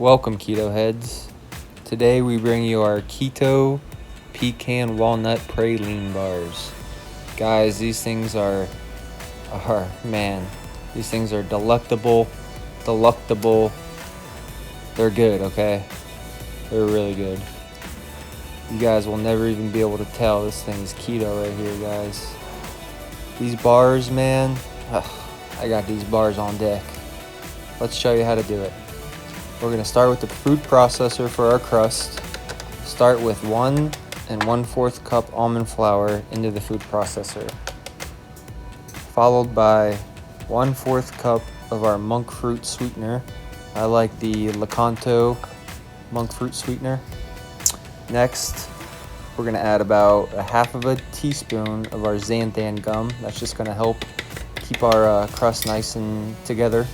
Welcome, keto heads. Today we bring you our keto pecan walnut praline bars. Guys, these things are these things are delectable. They're good, okay? They're really good. You guys will never even be able to tell this thing's keto right here, guys. These bars, man, I got these bars on deck. Let's show you how to do it. We're going to start with the food processor for our crust. Start with 1 1/4 cup almond flour into the food processor, followed by 1/4 cup of our monk fruit sweetener. I like the Lakanto monk fruit sweetener. Next, we're going to add about 1/2 teaspoon of our Xanthan Gun. That's just going to help keep our crust nice and together,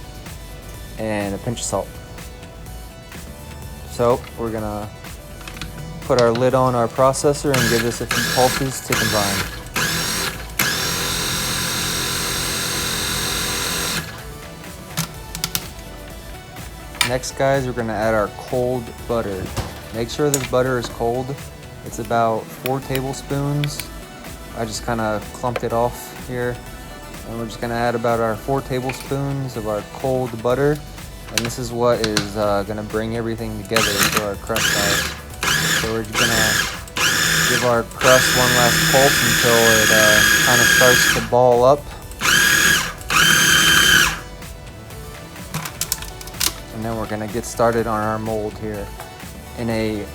and a pinch of salt. So we're gonna put our lid on our processor and give this a few pulses to combine. Next, guys, we're gonna add our cold butter. Make sure this butter is cold. It's about 4 tablespoons. I just kind of clumped it off here. And we're just gonna add about our 4 tablespoons of our cold butter. And this is what is gonna bring everything together into our crust guys. So we're just gonna give our crust one last pulse until it kind of starts to ball up. And then we're gonna get started on our mold here. In a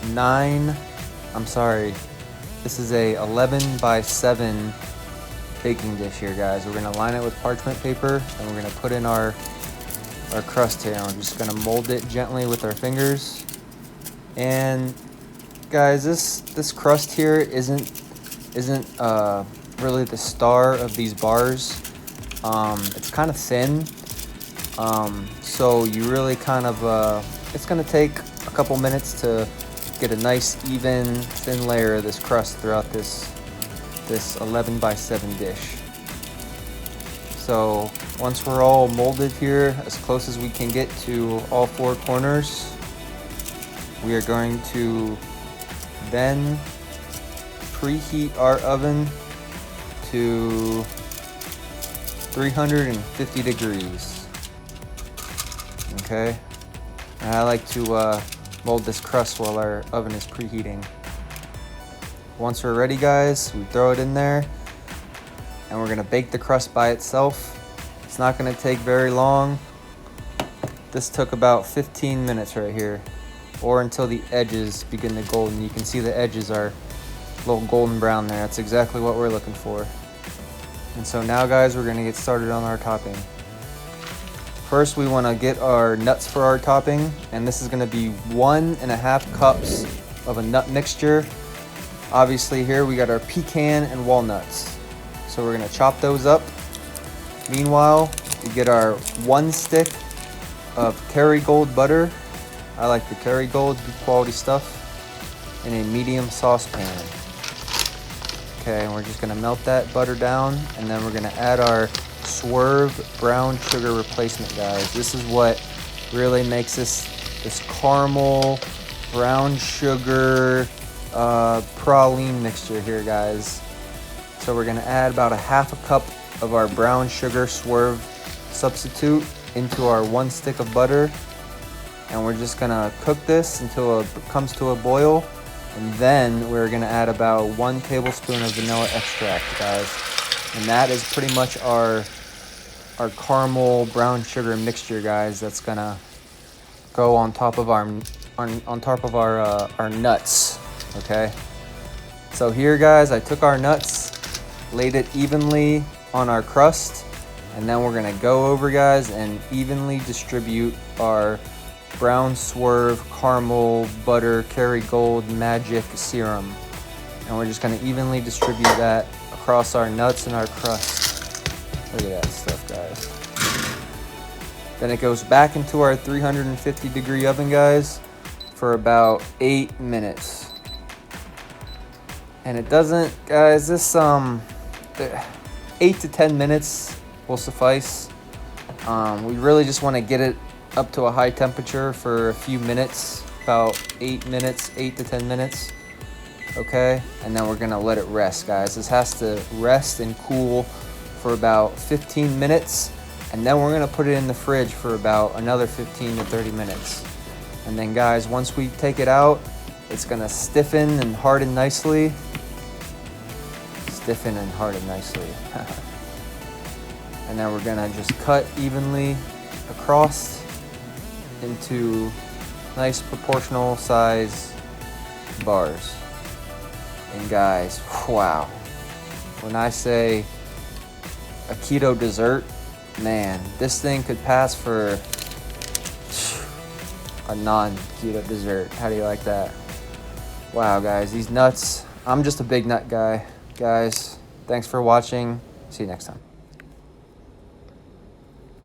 11 by 7 baking dish here, guys. We're gonna line it with parchment paper, and we're gonna put in our crust here, and we're just gonna mold it gently with our fingers. And guys, this crust here isn't really the star of these bars. It's kind of thin, so you really kind of it's gonna take a couple minutes to get a nice even thin layer of this crust throughout this 11 by 7 dish. So once we're all molded here, as close as we can get to all 4 corners, we are going to then preheat our oven to 350 degrees. Okay, and I like to mold this crust while our oven is preheating. Once we're ready, guys, we throw it in there, and we're gonna bake the crust by itself. It's not gonna take very long. This took about 15 minutes right here, or until the edges begin to golden. You can see the edges are a little golden brown there. That's exactly what we're looking for. And so now, guys, we're gonna get started on our topping. First, we wanna get our nuts for our topping, and this is gonna be 1 1/2 cups of a nut mixture. Obviously here we got our pecan and walnuts. So we're gonna chop those up. Meanwhile, we get our 1 stick of Kerrygold butter. I like the Kerrygold, good quality stuff, in a medium saucepan. Okay, and we're just gonna melt that butter down, and then we're gonna add our Swerve brown sugar replacement, guys. This is what really makes this caramel brown sugar praline mixture here, guys. So we're gonna add about 1/2 cup of our brown sugar Swerve substitute into our 1 stick of butter, and we're just gonna cook this until it comes to a boil. And then we're gonna add about 1 tablespoon of vanilla extract, guys. And that is pretty much our caramel brown sugar mixture, guys. That's gonna go on top of our nuts. Okay. So here, guys, I took our nuts, laid it evenly on our crust, and then we're gonna go over, guys, and evenly distribute our Brown Swerve caramel butter Kerrygold magic serum. And we're just gonna evenly distribute that across our nuts and our crust. Look at that stuff, guys. Then it goes back into our 350 degree oven, guys, for about 8 minutes. And it doesn't, guys, this 8 to 10 minutes will suffice. We really just want to get it up to a high temperature for a few minutes, about 8 minutes, 8 to 10 minutes. Okay, and then we're gonna let it rest, guys. This has to rest and cool for about 15 minutes, and then we're gonna put it in the fridge for about another 15 to 30 minutes. And then, guys, once we take it out, it's gonna stiffen and harden nicely. Stiffen and harden nicely. And then we're gonna just cut evenly across into nice proportional size bars. And guys, wow. When I say a keto dessert, man, this thing could pass for a non-keto dessert. How do you like that? Wow, guys, these nuts. I'm just a big nut guy. Guys, thanks for watching. See you next time.